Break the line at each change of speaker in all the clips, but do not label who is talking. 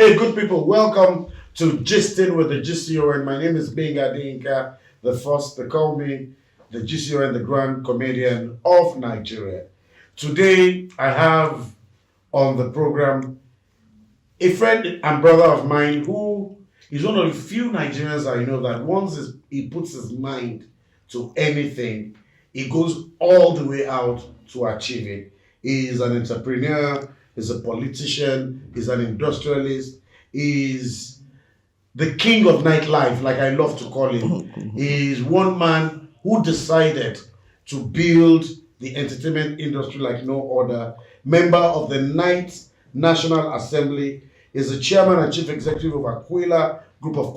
Hey, good people, welcome to Gisting with the GCON. My name is Benga Dinka, the first. They call me the GCON, the Grand Comedian of Nigeria. Today, I have on the program a friend and brother of mine who is one of the few Nigerians I know that once he puts his mind to anything, he goes all the way out to achieve it. He is an entrepreneur, he's a politician, he's an industrialist, he's the king of nightlife, like I love to call him. He's one man who decided to build the entertainment industry like no other. Member of the Ninth National Assembly, is the chairman and chief executive of Aquila Group of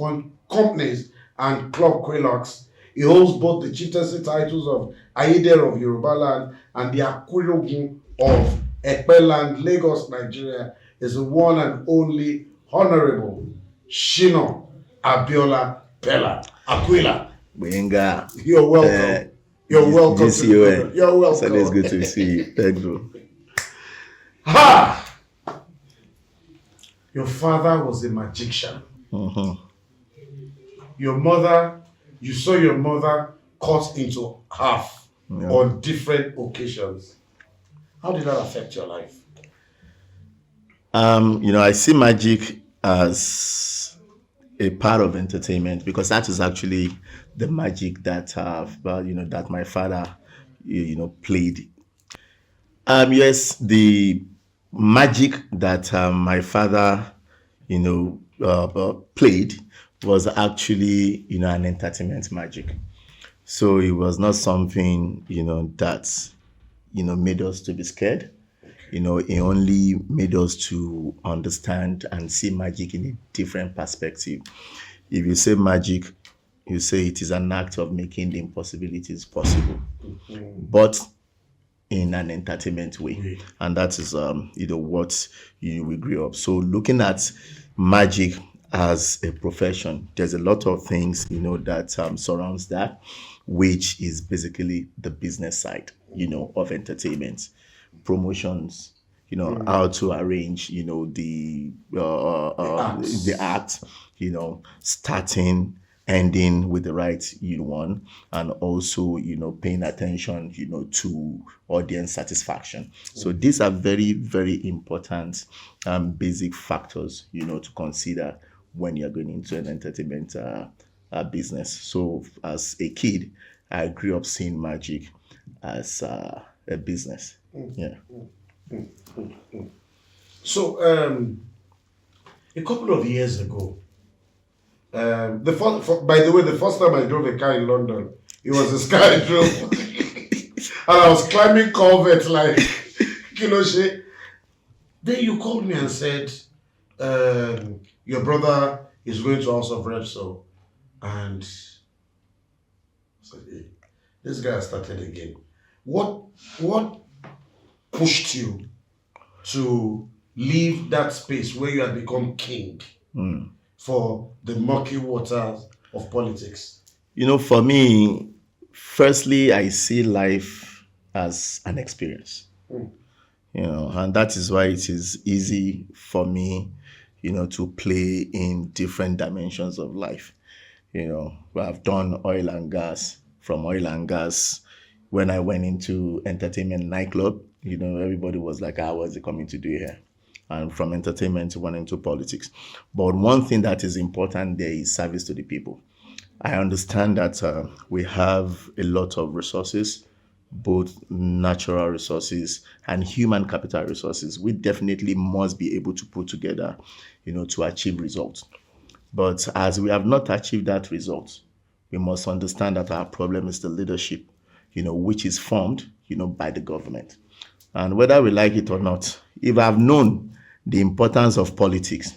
Companies and Club Quilocks. He holds both the chieftaincy titles of Asoludero of Yoruba land and the Aquilogun of Ekpeland, Lagos, Nigeria. Is the one and only Honorable Shina Peller. Aquila.
Benga.
You're welcome. You're welcome.
GCON.
You're welcome.
So it's good to see you. Thanks, bro.
Ha! Your father was a magician. Your mother, you saw your mother cut into half on different occasions. How did that affect your life?
I see magic as a part of entertainment because that is actually the magic that that my father played. Yes, the magic that my father played was actually an entertainment magic. So it was not something that made us to be scared. It only made us to understand and see magic in a different perspective. If you say magic, you say it is an act of making the impossibilities possible, but in an entertainment way. And that is what we grew up. So looking at magic as a profession, there's a lot of things that surrounds that, which is basically the business side of entertainment, promotions, how to arrange the act, starting, ending with the right one, and also paying attention to audience satisfaction. So these are very, very important basic factors to consider when you're going into an entertainment business. So as a kid, I grew up seeing magic as a business.
So a couple of years ago, by the way, the first time I drove a car in London, it was a sky I drove, and I was climbing Corvette like Kiloche. Then you called me and said, your brother is going to House of Reps, and I said, hey, this guy started again. What pushed you to leave that space where you had become king for the murky waters of politics?
For me, firstly, I see life as an experience. And that is why it is easy for me, to play in different dimensions of life. I've done oil and gas. From oil and gas, when I went into entertainment nightclub, everybody was like, what's he coming to do here? And from entertainment, went into politics. But one thing that is important there is service to the people. I understand that we have a lot of resources, both natural resources and human capital resources. We definitely must be able to put together, to achieve results. But as we have not achieved that result, we must understand that our problem is the leadership, which is formed, by the government. And whether we like it or not, if I've known the importance of politics,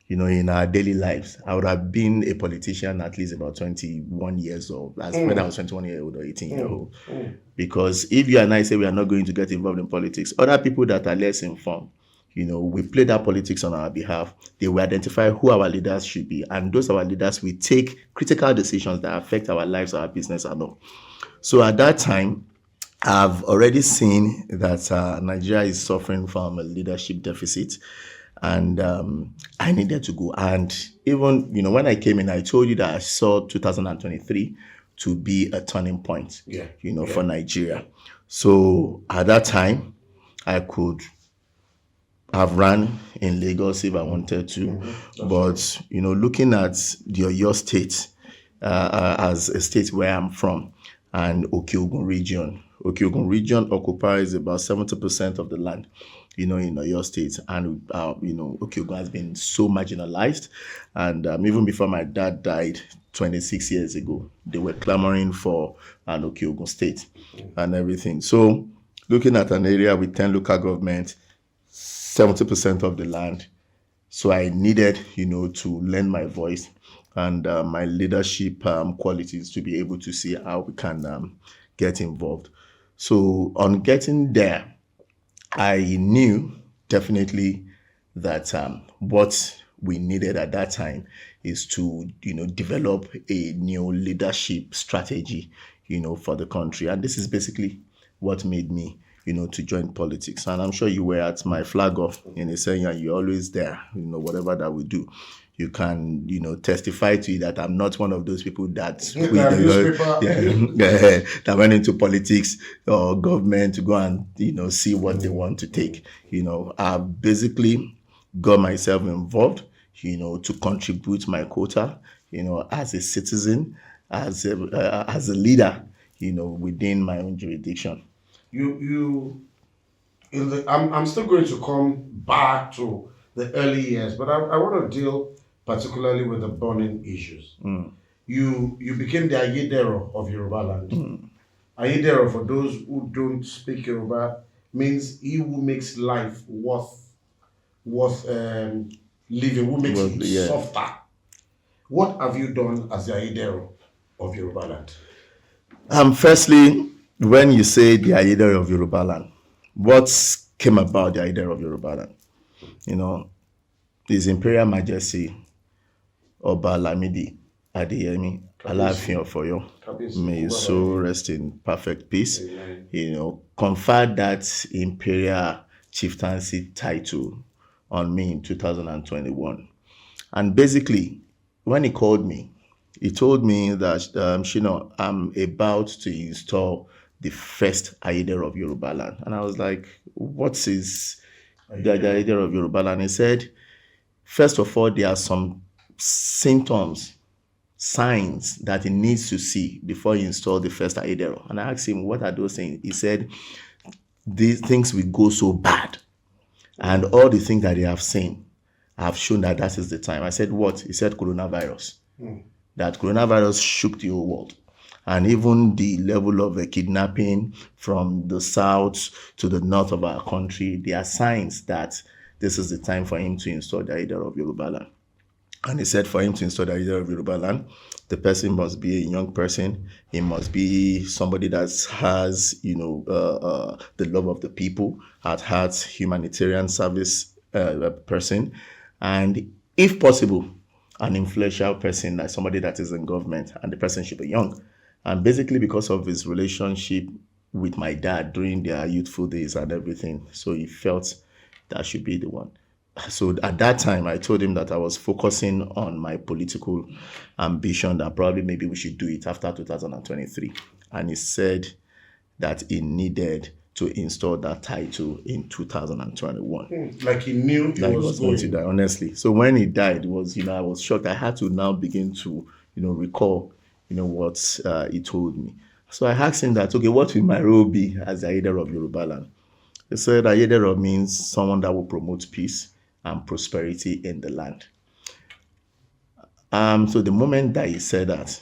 in our daily lives, I would have been a politician at least about 21 years old, whether I was 21 years old or 18 years old. Because if you and I say we are not going to get involved in politics, other people that are less informed, we play that politics on our behalf. They will identify who our leaders should be. And those our leaders will take critical decisions that affect our lives, our business, and all. So at that time, I've already seen that Nigeria is suffering from a leadership deficit. and I needed to go. And even, when I came in, I told you that I saw 2023 to be a turning point, for Nigeria. So at that time, I could have run in Lagos if I wanted to, but looking at the Oyo state as a state where I'm from, and Okeogun region. Okeogun region occupies about 70% of the land, in Oyo state, and Okeogun has been so marginalized, and even before my dad died 26 years ago, they were clamoring for an Okeogun state and everything. So, looking at an area with 10 local governments, 70% of the land. So I needed, to lend my voice and my leadership qualities to be able to see how we can get involved. So on getting there, I knew definitely that what we needed at that time is to, develop a new leadership strategy, for the country. And this is basically what made me, to join politics. And I'm sure you were at my flag off in a saying, and you're always there, whatever that we do. You can, testify to it that I'm not one of those people that that went into politics or government to go and, see what they want to take. I basically got myself involved, to contribute my quota, as a citizen, as a leader, within my own jurisdiction.
I'm still going to come back to the early years, but I want to deal particularly with the burning issues. You became the Ayedero of Yoruba land. Ayedero, for those who don't speak Yoruba, means he who makes life worth living, who makes it softer. What have you done as the Ayedero of Yoruba land?
Firstly, when you say the Ayedero of Yoruba land, what came about the Ayedero of Yoruba land? His Imperial Majesty Oba Lamidi Adeyemi, Alaafin of Oyo, may his soul rest in perfect peace. Conferred that imperial chieftaincy title on me in 2021. And basically, when he called me, he told me that, Shina, I'm about to install the first Ayedero of Yoruba land. And I was like, what is the Ayedero of Yoruba land? He said, first of all, there are some symptoms, signs that he needs to see before he installed the first Ayedero. And I asked him, what are those things? He said, these things will go so bad. And all the things that they have seen have shown that is the time. I said, what? He said, coronavirus. That coronavirus shook the whole world. And even the level of kidnapping from the south to the north of our country, there are signs that this is the time for him to install the Ayedero of Yoruba land. And he said for him to install the Ayedero of Yoruba land, the person must be a young person. He must be somebody that has, the love of the people, has humanitarian service person, and if possible, an influential person, like somebody that is in government, and the person should be young. And basically because of his relationship with my dad during their youthful days and everything, so he felt that should be the one. So at that time, I told him that I was focusing on my political ambition, that probably maybe we should do it after 2023. And he said that he needed to install that title in 2021.
Like he knew he was
going to die, honestly. So when he died, I was shocked. I had to now begin to, recall, what he told me. So I asked him that, okay, what will my role be as the Ayedero of Yoruba land? He said Ayedero means someone that will promote peace and prosperity in the land. So the moment that he said that,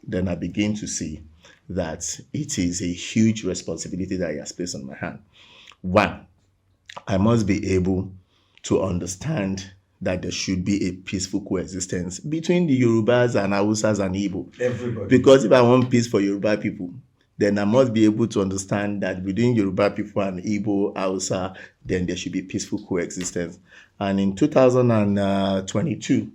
then I began to see that it is a huge responsibility that he has placed on my hand. One, I must be able to understand that there should be a peaceful coexistence between the Yorubas and Hausas and Igbo.
Everybody.
Because if I want peace for Yoruba people, then I must be able to understand that within Yoruba people and Igbo, Hausa, then there should be peaceful coexistence. And in 2022,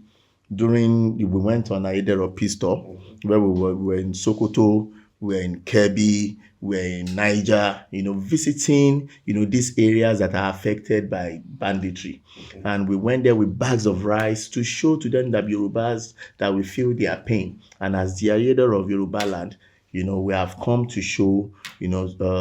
we went on Ayedero Peace Tour, where we were in Sokoto, we're in Kebbi, we're in Niger, visiting, these areas that are affected by banditry. And we went there with bags of rice to show to them that Yorubas, that we feel their pain. And as the Asoludero of Yoruba land, we have come to show,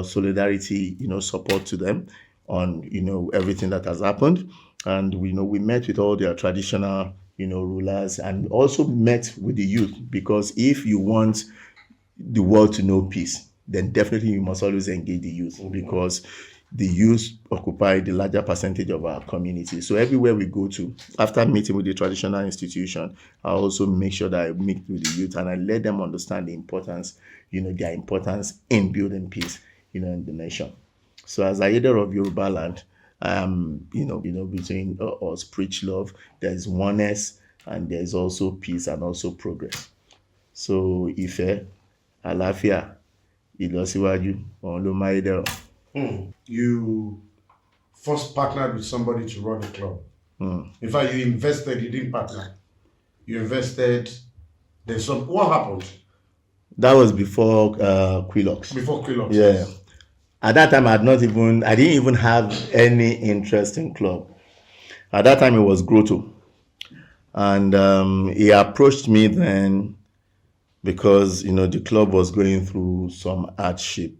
solidarity, support to them on, everything that has happened. And we met with all their traditional, rulers, and also met with the youth, because if you want the world to know peace, then definitely you must always engage the youth, because the youth occupy the larger percentage of our community. So everywhere we go to, after meeting with the traditional institution, I also make sure that I meet with the youth and I let them understand the importance, their importance in building peace, in the nation. So as a leader of Yoruba land, between us preach love, there is oneness, and there is also peace and also progress. So Ife, Àlàáfíà, ìlọsíwájú, òun ló máa dẹ̀rọ̀.
You first partnered with somebody to run a club. In fact, you invested, you didn't partner. You invested, what happened?
That was before Quilox.
Before Quilox.
Yeah. At that time, I didn't even have any interest in club. At that time, it was Grotto. And he approached me then because, the club was going through some hardship,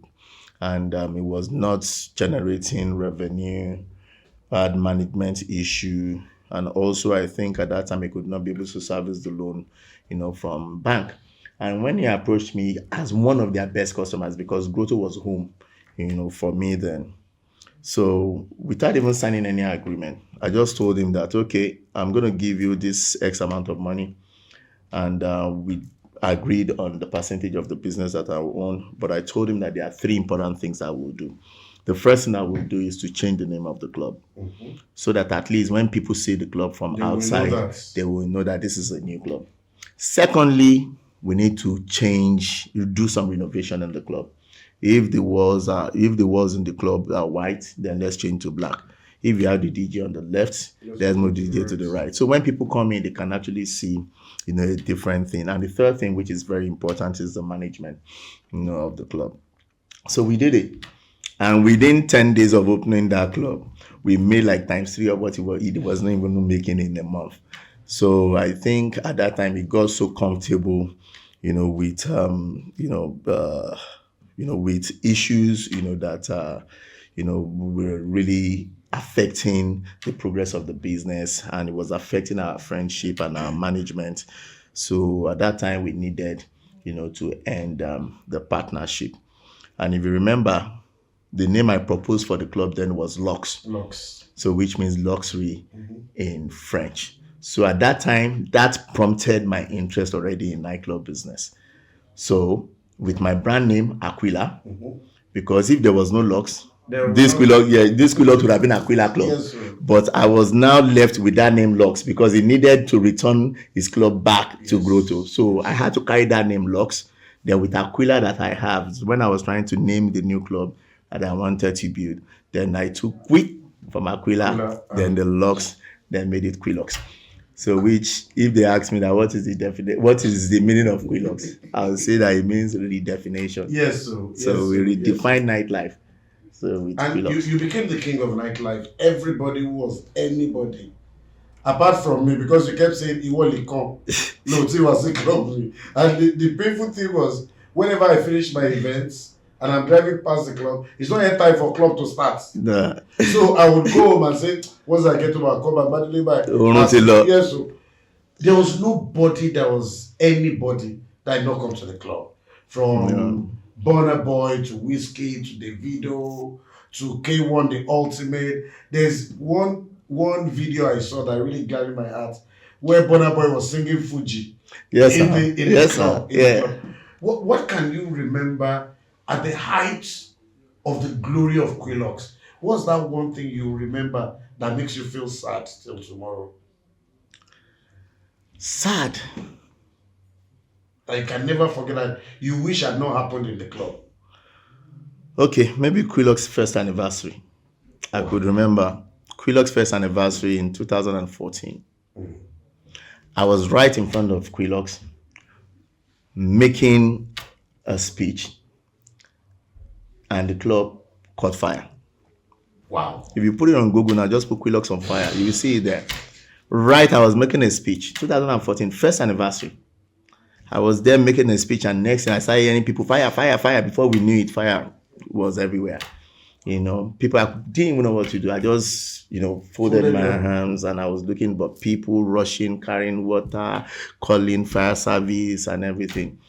and it was not generating revenue, had management issue. And also, I think at that time, he could not be able to service the loan, from bank. And when he approached me as one of their best customers, because Grotto was home, for me then. So without even signing any agreement, I just told him that, okay, I'm going to give you this X amount of money. And we agreed on the percentage of the business that I will own. But I told him that there are 3 important things I will do. The first thing I will do is to change the name of the club, so that at least when people see the club from outside, they will know that this is a new club. Secondly, we need to do some renovation in the club. If the walls in the club are white, then let's change to black. If you have the DJ on the left, there's no DJ to the right. So when people come in, they can actually see, a different thing. And the third thing, which is very important, is the management, of the club. So we did it. And within 10 days of opening that club, we made like ×3 of what it was not even making in a month. So I think at that time, it got so comfortable, with, with issues, that, were really affecting the progress of the business, and it was affecting our friendship and our management. So at that time, we needed, to end the partnership. And if you remember, the name I proposed for the club then was Lux. So which means luxury in French. So at that time, that prompted my interest already in nightclub business. So with my brand name, Aquila, because if there was no Lux, this Quilox would have been Aquila Club.
Yes,
but I was now left with that name Lux, because he needed to return his club back to Grotto. So I had to carry that name Lux. Then with Aquila that I have, when I was trying to name the new club that I wanted to build, then I took Quick from Aquila, then the Lux, then made it Quilox. So which, if they ask me that what is the meaning of Quilox, I'll say that it means redefinition.
Yes,
so we redefined nightlife. So with
and
Quilox.
you became the king of nightlife. Everybody who was anybody, apart from me, because you kept saying Iwoli come. No, it was a club. And the painful thing was, whenever I finish my events and I'm driving past the club, it's not yet time for club to start.
Nah.
So I would go home and say, once I get home, I'll come back. Yes, so there was nobody that was anybody that had not come to the club. From Burna Boy to Whiskey to Davido to K1 the Ultimate. There's one video I saw that really gathered my heart, where Burna Boy was singing Fuji.
Yes,
in the club.
Yeah.
What can you remember at the height of the glory of Quilox? What's that one thing you remember that makes you feel sad till tomorrow?
Sad?
That you can never forget, that you wish had not happened in the club.
Okay, maybe Quilox's first anniversary. I could remember Quilox's first anniversary in 2014. I was right in front of Quilox, making a speech, and the club caught fire.
Wow.
If you put it on Google now, just put Quilocks on fire, you will see it there. Right, I was making a speech, 2014, first anniversary. I was there making a speech, and next thing I started hearing people, fire, fire, fire. Before we knew it, fire was everywhere. People, I didn't even know what to do. I just, folded my hands, and I was looking, but people rushing, carrying water, calling fire service and everything.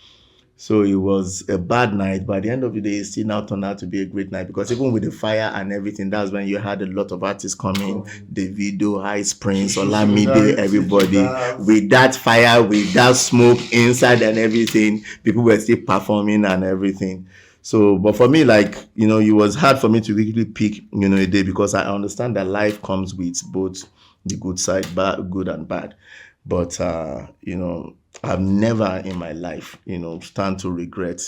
So it was a bad night. By the end of the day, it still now turned out to be a great night, because even with the fire and everything, that's when you had a lot of artists coming, Davido, Ice Prince, Olamide, everybody. With that fire, with that smoke inside and everything, people were still performing and everything. So, but for me, it was hard for me to really pick, a day, because I understand that life comes with both the good side, good and bad. But, I've never in my life, stand to regret,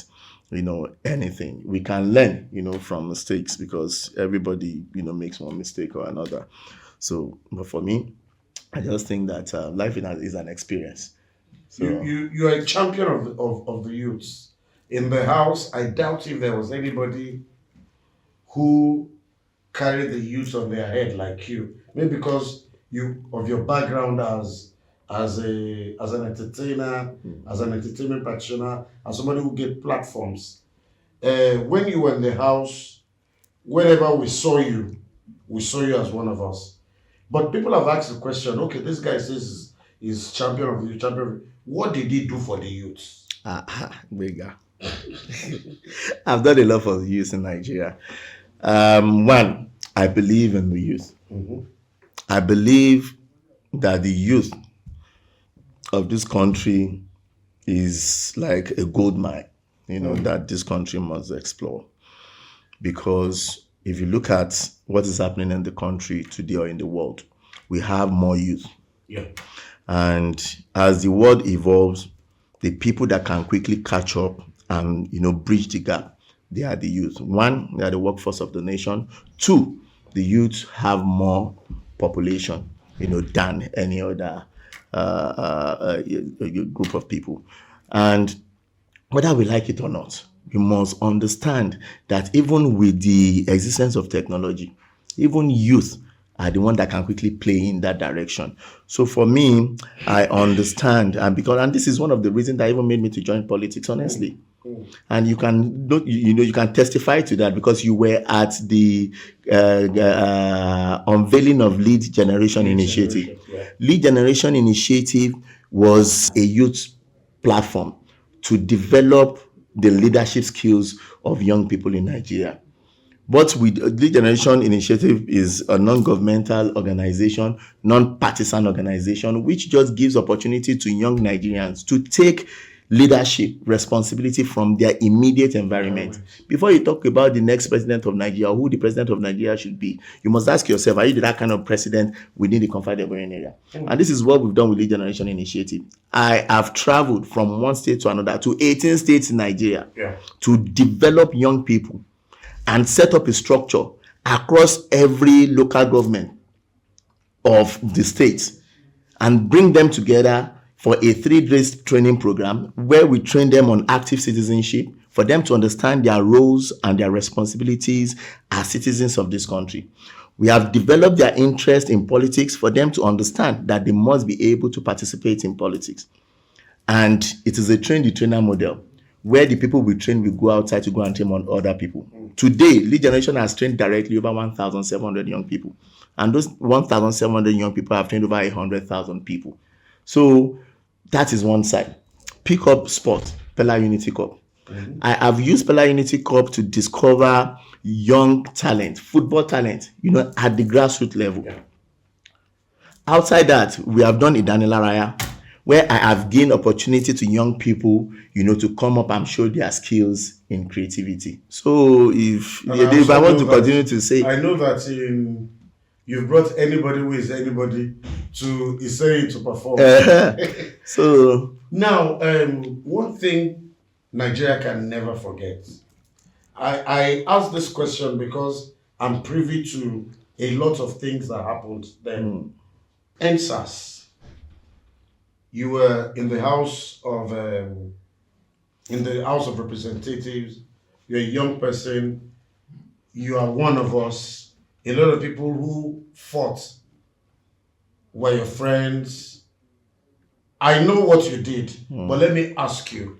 anything. We can learn, from mistakes, because everybody, makes one mistake or another. So, but for me, I just think that life is an experience. So
You are a champion of the youths. In the house, I doubt if there was anybody who carried the youth on their head like you. Maybe because of your background as an entertainer, as an entertainment practitioner, as somebody who get platforms. When you were in the house, whenever we saw you as one of us. But people have asked the question, okay, this guy says he's champion of the youth, champion. What did he do for the youth?
bigger. I've done a lot for the youth in Nigeria. One, I believe in the youth.
Mm-hmm.
I believe that the youth of this country is like a gold mine, that this country must explore. Because if you look at what is happening in the country today or in the world, we have more youth.
Yeah.
And as the world evolves, the people that can quickly catch up and, bridge the gap, they are the youth. One, they are the workforce of the nation. Two, the youth have more population, than any other group of people. And whether we like it or not, we must understand that even with the existence of technology, even youth are the one that can quickly play in that direction. So for me, I understand, and this is one of the reasons that even made me to join politics, honestly. And you can testify to that, because you were at the unveiling of Lead Generation Initiative.
Yeah.
Lead Generation Initiative was a youth platform to develop the leadership skills of young people in Nigeria. But with Lead Generation Initiative is a non-governmental organization, non-partisan organization, which just gives opportunity to young Nigerians to take leadership responsibility from their immediate environment. Before you talk about the next president of Nigeria, who the president of Nigeria should be, you must ask yourself, are you that kind of president within the confided area? And this is what we've done with Lead Generation Initiative. I have traveled from one state to another, to 18 states in Nigeria, to develop young people and set up a structure across every local government of the state and bring them together for a 3-day training program where we train them on active citizenship, for them to understand their roles and their responsibilities as citizens of this country. We have developed their interest in politics for them to understand that they must be able to participate in politics. And it is a train-the-trainer model, where the people we train will go outside to go and train on other people. Today, Lead Generation has trained directly over 1,700 young people. And those 1,700 young people have trained over 100,000 people. So that is one side. Pick up sport, Peller Unity Cup. I have used Peller Unity Cup to discover young talent, football talent, at the grassroots level.
Yeah.
Outside that, we have done Idanilaraya, where I have gained opportunity to young people, to come up and show their skills in creativity. So if I want to continue to say,
I know that you've brought anybody who is anybody to Isei to perform.
So
now, one thing Nigeria can never forget. I ask this question because I'm privy to a lot of things that happened then. NSAS. You were in the house of in the House of Representatives. You're a young person. You are one of us. A lot of people who fought were your friends. I know what you did, but let me ask you,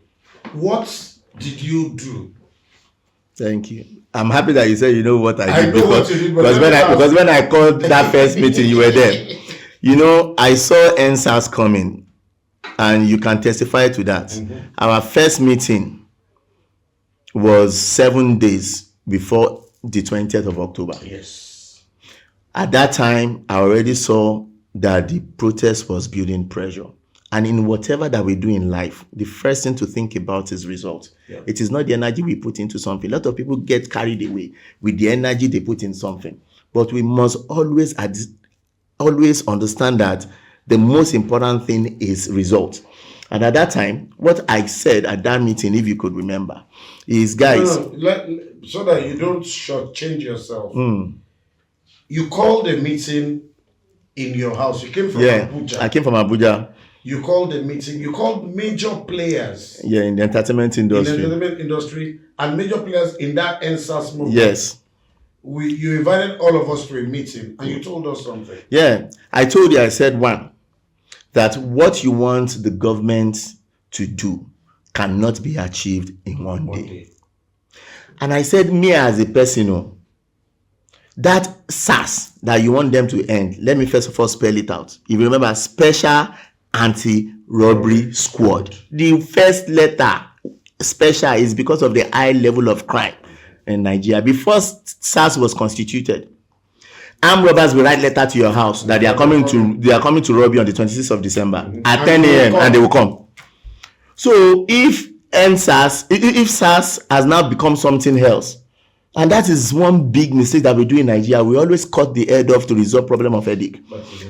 what did you do?
Thank you. I'm happy that you said you know what I did,
know what you did, but
because when I called that first meeting, you were there. You know, I saw NSAS coming, and you can testify to that. Our first meeting was 7 days before the 20th of October.
Yes.
At that time, I already saw that the protest was building pressure. And in whatever that we do in life, the first thing to think about is result.
Yeah.
It is not the energy we put into something. A lot of people get carried away with the energy they put in something. But we must always understand that the most important thing is result. And at that time, what I said at that meeting, if you could remember, is guys.
So that you don't shortchange yourself. You called a meeting in your house. You came from Abuja.
I came from Abuja.
You called a meeting. You called major players.
Yeah, in the entertainment industry.
In the entertainment industry and major players in that NSAS movement.
Yes.
You invited all of us to a meeting and you told us something.
Yeah, I told you, I said, one, that what you want the government to do cannot be achieved in one day. And I said, me as a person, that SAS that you want them to end, let me first of all spell it out. If you remember, Special Anti-Robbery Squad. The first letter, special, is because of the high level of crime in Nigeria. Before SAS was constituted, armed robbers will write letter to your house that they are coming to rob you on the 26th of December at 10 a.m. and they will come. So if SAS has now become something else, and that is one big mistake that we do in Nigeria, we always cut the head off to resolve problem of headache.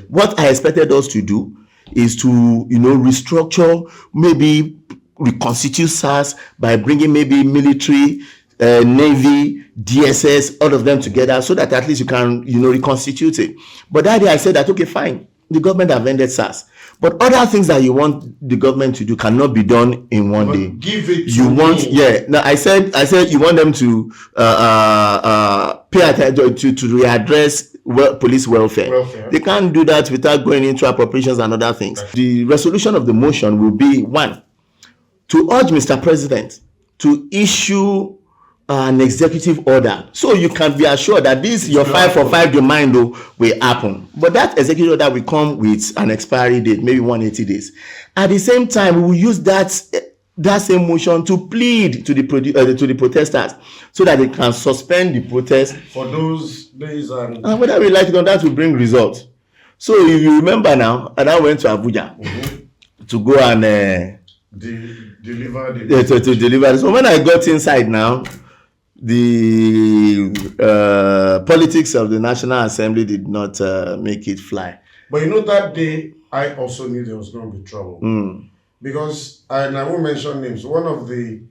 What I expected us to do is to restructure, maybe reconstitute SAS by bringing maybe military, Navy, DSS, all of them together, so that at least you can reconstitute it. But that day I said that, okay, fine, the government have ended SAS, but other things that you want the government to do cannot be done in one day.
Give it to me.
Now I said you want them to pay attention to readdress police welfare. They can't do that without going into appropriations and other things. The resolution of the motion will be, one, to urge Mr. President to issue an executive order, so you can be assured that this your 5 for 5 demand will happen. But that executive order will come with an expiry date, maybe 180 days. At the same time, we will use that same motion to plead to the protesters, so that they can suspend the protest
for those days, and
whether we like it or not, that will bring results. So if you remember now, and I went to Abuja to go and
deliver
to deliver. So when I got inside now, the politics of the National Assembly did not make it fly.
But that day, I also knew there was going to be trouble. Because, and I won't mention names, one of the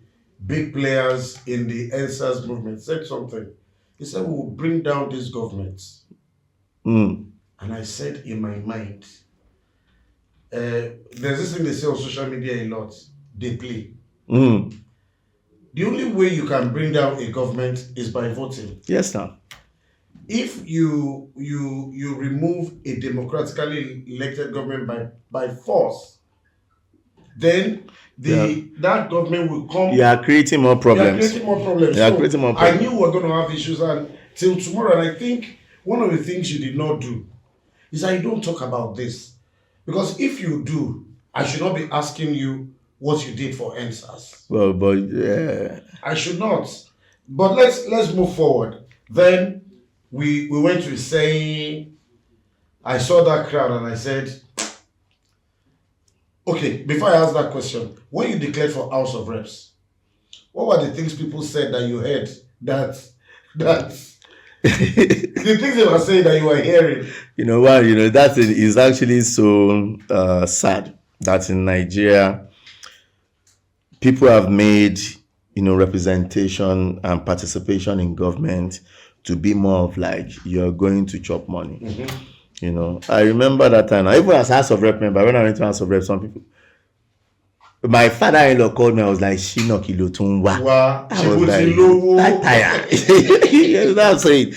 big players in the NSAS movement said something. He said, we will bring down this government. And I said in my mind, there's this thing they say on social media a lot, they play. The only way you can bring down a government is by voting.
Yes, sir.
If you remove a democratically elected government by force, then that government will come.
You are creating more problems.
I knew we were going to have issues until tomorrow, and I think one of the things you did not do is that you don't talk about this. Because if you do, I should not be asking you what you did for NSAS.
Well, but yeah.
I should not. But let's move forward. Then we went to saying, I saw that crowd and I said, okay, before I ask that question, when you declared for House of Reps, what were the things people said that you heard that the things they were saying that you were hearing?
That is actually so sad that in Nigeria, people have made, representation and participation in government to be more of like you're going to chop money. I remember that time. Even as House of Rep member, when I went to House of Rep, some people, My father-in-law called me. I was like, Shina kilo tunwa.
Wow.
I was like, tired. You know what I'm saying?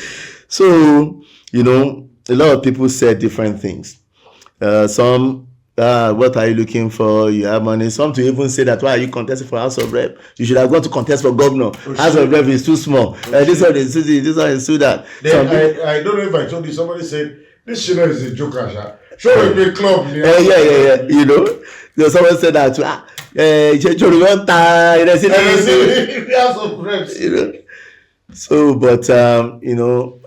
So, a lot of people said different things. Some, what are you looking for? You have money. Some to even say that, why are you contesting for House of Rep? You should have gone to contest for governor. House of Rep is too small. This one is too that.
I don't know if I told you, somebody said, this Shina is a joker, sha. Show a big club.
Yeah. Someone said that too.
House of Reps.
So, but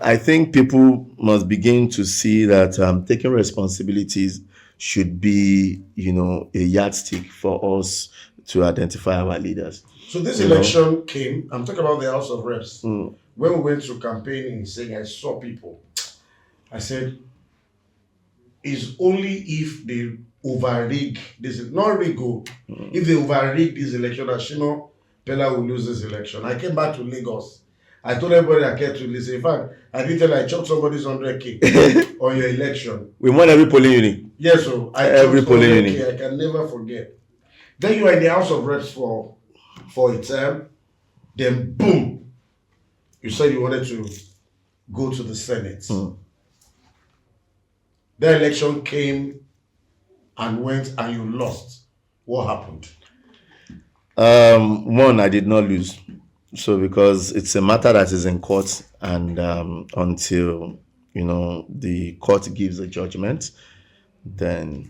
I think people must begin to see that taking responsibilities should be, a yardstick for us to identify our leaders.
So this election came. I'm talking about the House of Reps. When we went to campaign in saying, I saw people. I said, it's only if they overrig this, not rigo. If they overrig this election, that Shina Peller will lose this election. I came back to Lagos. I told everybody I kept to listen. In fact, I did tell I chopped somebody's 100K on your election.
We won every polling unit.
Yes, so I
every polling unit.
I can never forget. Then you are in the House of Reps for a term. Then boom, you said you wanted to go to the Senate. The election came and went and you lost. What happened?
One, I did not lose. So because it's a matter that is in court, and until the court gives a judgment, then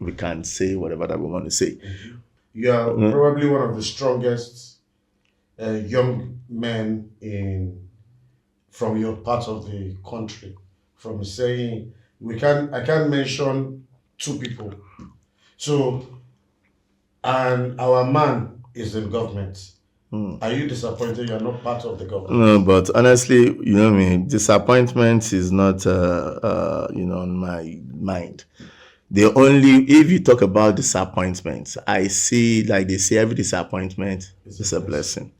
we can say whatever that we want to say.
You are probably one of the strongest young men from your part of the country. From saying I can't mention two people. So, and our man is in government. Are you disappointed you are not part of the government?
No, but honestly, disappointment is not, on my mind. If you talk about disappointment, I see, like they say, every disappointment is a blessing.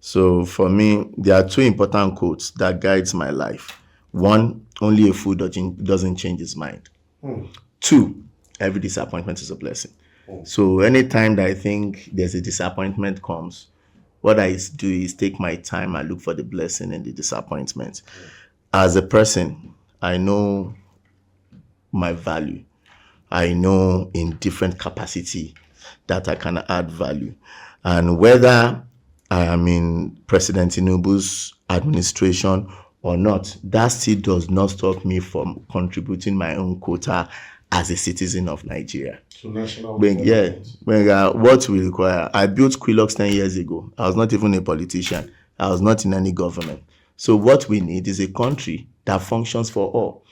So for me, there are two important quotes that guides my life. One, only a fool doesn't change his mind. Two, every disappointment is a blessing. So anytime that I think there's a disappointment comes, what I do is take my time and look for the blessing in the disappointment. As a person, I know my value. I know in different capacity that I can add value. And whether I am in President Tinubu's administration or not, that still does not stop me from contributing my own quota as a citizen of Nigeria.
So national
what we require. I built Quillox 10 years ago. I was not even a politician. I was not in any government. So what we need is a country that functions for all.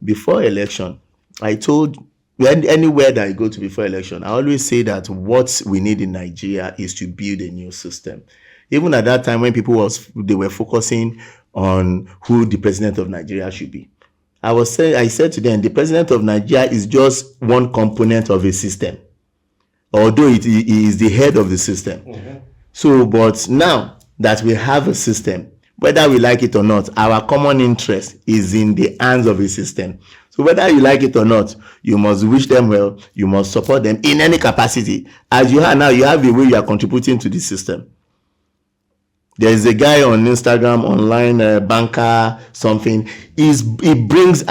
Before election, I told anywhere that I go to before election, I always say that what we need in Nigeria is to build a new system. Even at that time when they were focusing on who the president of Nigeria should be. I said to them, the president of Nigeria is just one component of a system, although he is the head of the system. So, but now that we have a system, whether we like it or not, our common interest is in the hands of a system. So whether you like it or not, you must wish them well, you must support them in any capacity. As you are now, you have a way you are contributing to the system. There is a guy on Instagram, online banker, something. He brings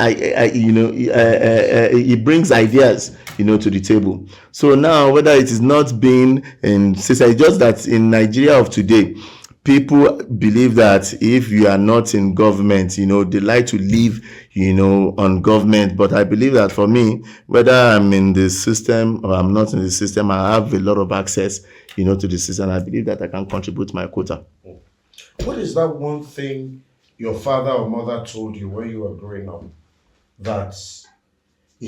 ideas, to the table. So now, whether it is not being in society, just that in Nigeria of today, people believe that if you are not in government, they like to live, on government. But I believe that for me, whether I'm in the system or I'm not in the system, I have a lot of access, to the system. I believe that I can contribute my quota.
What is that one thing your father or mother told you when you were growing up that is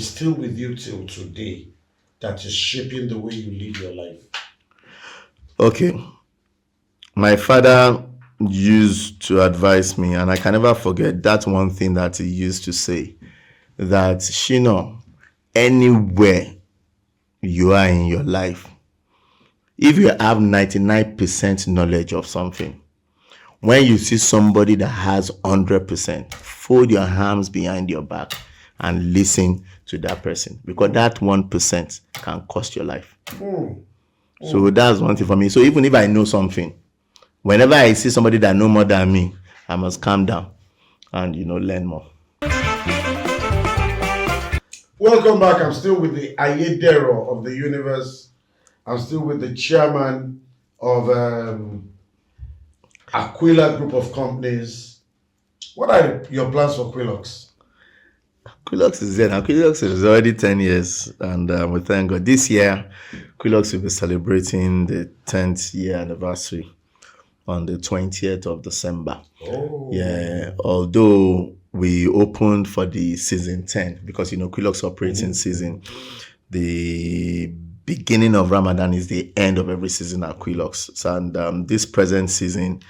still with you till today, that is shaping the way you live your life?
Okay. My father used to advise me, and I can never forget that one thing that he used to say, that Shina, anywhere you are in your life, if you have 99% knowledge of something, when you see somebody that has 100%, fold your arms behind your back and listen to that person, because that 1% can cost your life. So that's one thing for me. So even if I know something, whenever I see somebody that know more than me, I must calm down and learn more.
Welcome back. I'm still with the Asoludero of the universe. I'm still with the chairman of Aquila Group of Companies. What are your plans for Quilox?
Quilox is there now. Quilox is already 10 years, and we thank God. This year, Quilox will be celebrating the 10th year anniversary on the 20th of December.
Oh.
Yeah, although we opened for the season 10, because Quilox operating season, the beginning of Ramadan is the end of every season at Quilox. So, and this present season,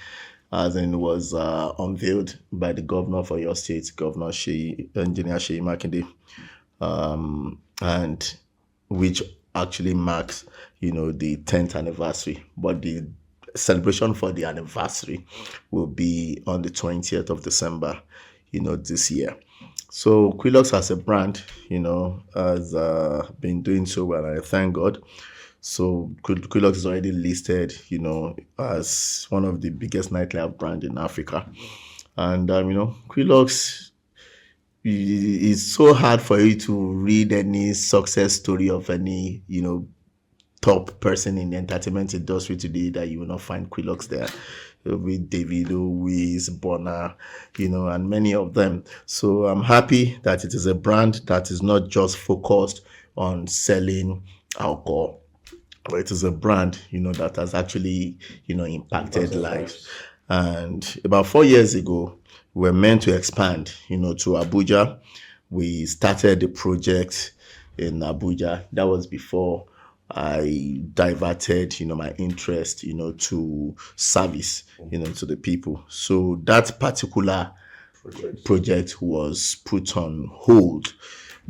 as in, was unveiled by the governor for your state, Governor Engineer Sheyi Makinde, and which actually marks, the 10th anniversary. But the celebration for the anniversary will be on the 20th of December, this year. So Quilox as a brand, has been doing so well, and I thank God. So Quilox is already listed, as one of the biggest nightlife brands in Africa. And, Quilox, it's so hard for you to read any success story of any, top person in the entertainment industry today that you will not find Quilox there. With Davido, Wiz, Bonner, and many of them. So I'm happy that it is a brand that is not just focused on selling alcohol, but it is a brand, that has actually, impacted lives. And about 4 years ago, we were meant to expand, to Abuja. We started the project in Abuja. That was before I diverted, my interest, to service, to the people. So that particular project was put on hold,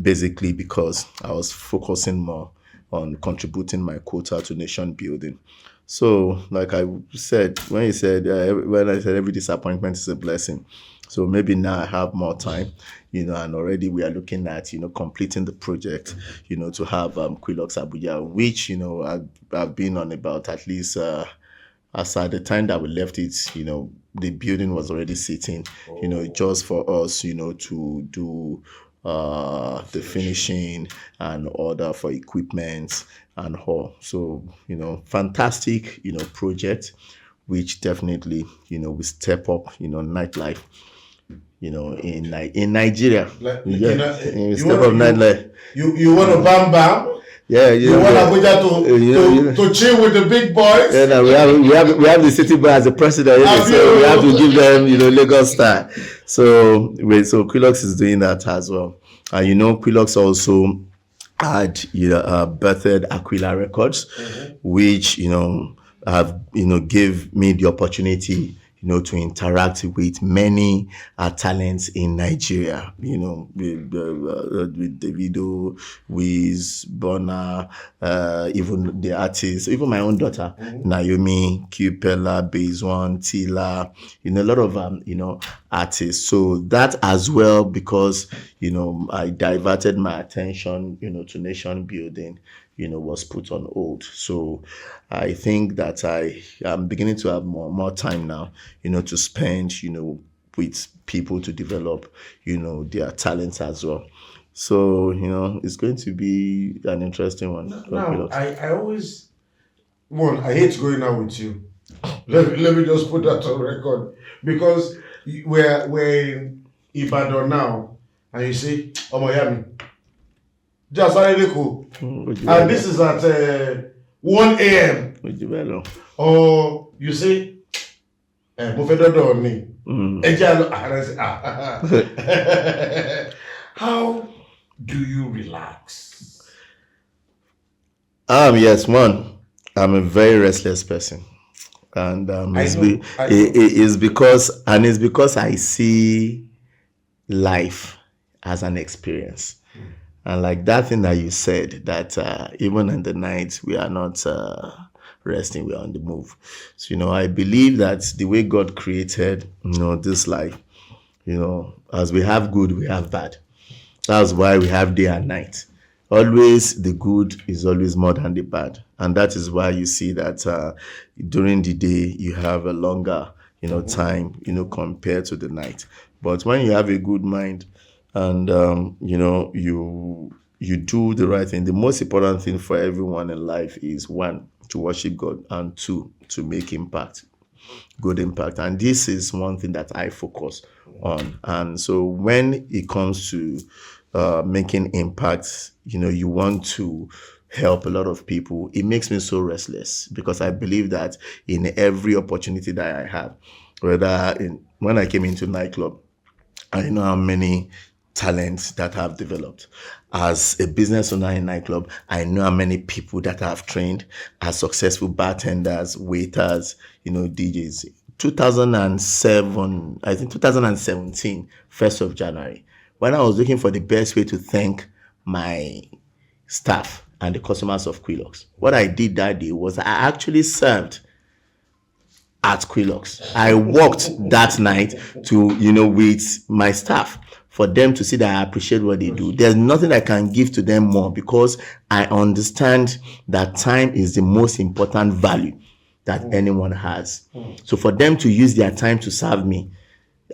basically because I was focusing more on contributing my quota to nation building. So, like I said, when I said every disappointment is a blessing. So maybe now I have more time, and already we are looking at, completing the project, to have Quilox Abuja, which, I've been on about at least, as at the time that we left it, the building was already sitting, just for us, to do the finishing and order for equipment and all. So, fantastic, project, which definitely, we step up, nightlife, in Nigeria.
You
Step up nightlife.
You want to bam bam?
Yeah,
You want Abuja to chill with the big boys?
Yeah, no, we have the city boy as the president, so we have to give them, Lagos style. So Quilox is doing that as well. And Quilox also had birthed Aquila Records, which have gave me the opportunity to interact with many talents in Nigeria, with Davido, Wiz, Bonner, even the artists, even my own daughter, Naomi, Peller, Base One, Tila, a lot of, artists. So that as well, because, I diverted my attention, to nation building, was put on hold. So I think that I am beginning to have more time now, to spend, with people to develop, their talents as well. So, it's going to be an interesting one.
Now, I always, I hate going out with you. Let me just put that on record. Because we're in Ibadan now, and you see, Miami. Just and this is at 1 a.m. Or you say, how do you relax?
Yes, one, I'm a very restless person. And it's because I see life as an experience. And like that thing that you said, that even in the night, we are not resting, we are on the move. So, I believe that the way God created, this life, as we have good, we have bad. That's why we have day and night. always the good is always more than the bad, and that is why you see that during the day you have a longer time compared to the night. But when you have a good mind and you do the right thing, the most important thing for everyone in life is, one, to worship God, and two, to make impact, good impact. And this is one thing that I focus on. And so when it comes to making impact, you want to help a lot of people. It makes me so restless because I believe that in every opportunity that I have, when I came into nightclub, I know how many talents that I've developed. As a business owner in nightclub, I know how many people that I've trained as successful bartenders, waiters, DJs. 2007, I think 2017, 1st of January, when I was looking for the best way to thank my staff and the customers of Quillox, what I did that day was I actually served at Quillox. I worked that night to, with my staff for them to see that I appreciate what they do. There's nothing I can give to them more because I understand that time is the most important value that anyone has. So for them to use their time to serve me,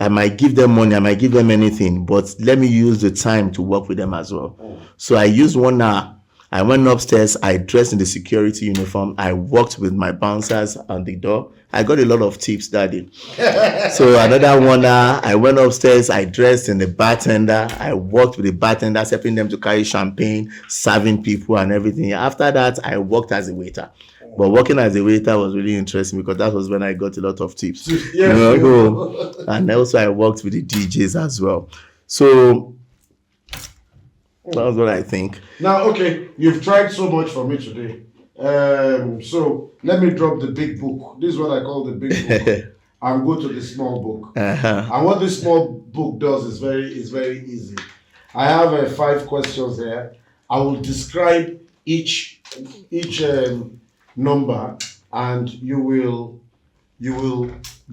I might give them money, I might give them anything, but let me use the time to work with them as well. So I used 1 hour. I went upstairs, I dressed in the security uniform, I worked with my bouncers on the door. I got a lot of tips that day. So another 1 hour, I went upstairs, I dressed in the bartender, I worked with the bartenders, helping them to carry champagne, serving people and everything. After that, I worked as a waiter. But working as a waiter was really interesting because that was when I got a lot of tips. And also I worked with the DJs as well. So that's what I think.
Now, okay, you've tried so much for me today. So let me drop the big book. This is what I call the big book. And go to the small book. And what this small book does is very easy. I have 5 questions here. I will describe each number, and you will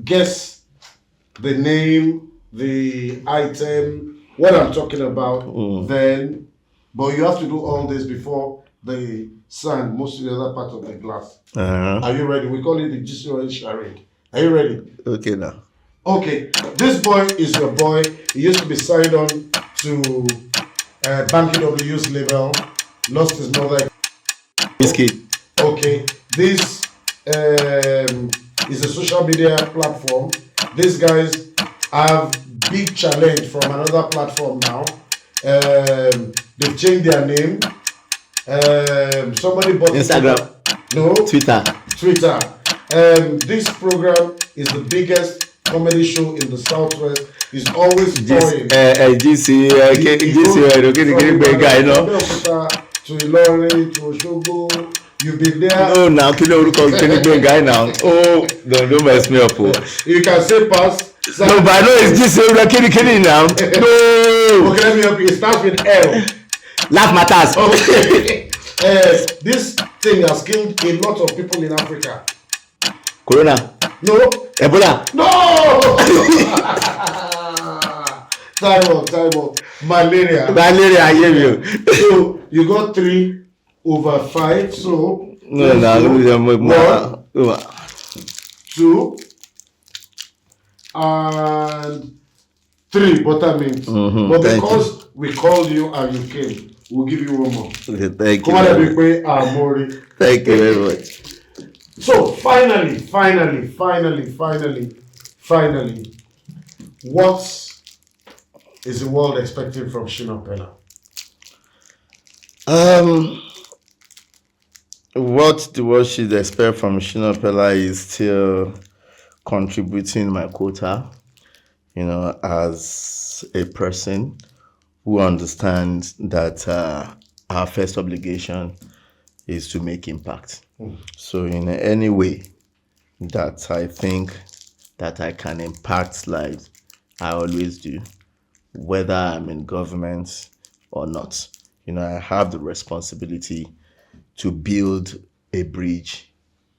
guess the name, the item, what I'm talking about. Then, but you have to do all this before the sand moves to the other part of the glass. Are you ready? We call it the GCON charade. Are you ready?
Okay now.
Okay, this boy is your boy. He used to be signed on to Banking W's label. Lost his mother.
Biscuit.
Okay, this is a social media platform. These guys have big challenge from another platform now. They've changed their name. Somebody bought
Instagram.
No.
Twitter.
This program is the biggest comedy show in the Southwest. It's always touring. To Ilorin, to Osogbo. You've been there.
Oh, now guy now. Oh, don't mess me up.
You can say pass.
No, but I know it's this now. No.
Okay, let me help you. It starts with L.
Laugh matters.
Okay. This thing has killed a lot of people in Africa.
Corona.
No.
Ebola.
No. Time out. Malaria,
I hear you.
So you got 3/5. So
no.
1, 2, and 3 buttermint. But because we called you and you came, we'll give you 1 more.
Okay, thank you. Thank you very much.
So finally, what is the world expecting from Shina Peller?
What the world should expect from Shina Peller is still contributing my quota, as a person who understands that our first obligation is to make impact. So in any way that I think that I can impact lives, I always do, whether I'm in government or not. I have the responsibility to build a bridge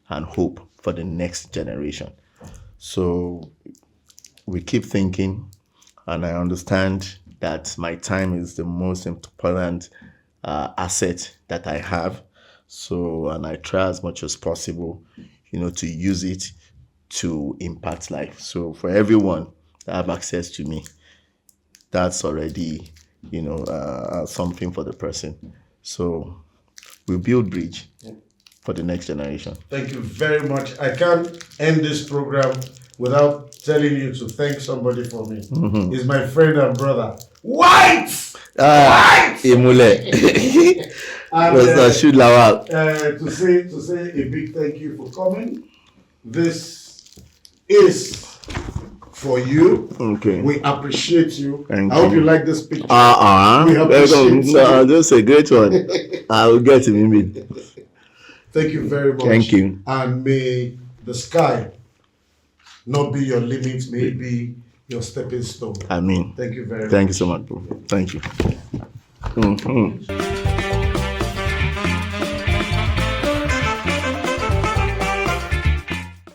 and hope for the next generation. So we keep thinking, and I understand that my time is the most important asset that I have. So, and I try as much as possible, to use it to impact life. So for everyone that have access to me, that's already, something for the person. So we build bridge for the next generation.
Thank you very much. I can't end this program without telling you to thank somebody for me. He's my friend and brother. White!
Imule.
And,
To
to say a big thank you for coming. This is for you.
Okay.
We appreciate you.
Thank
I hope
you.
you like this picture. We appreciate you.
That's a great one. I will get him immediately.
Thank you very much.
Thank you.
And may the sky not be your limit, may it be your stepping stone.
I mean,
Thank you very much.
Thank you so much, bro. Thank you.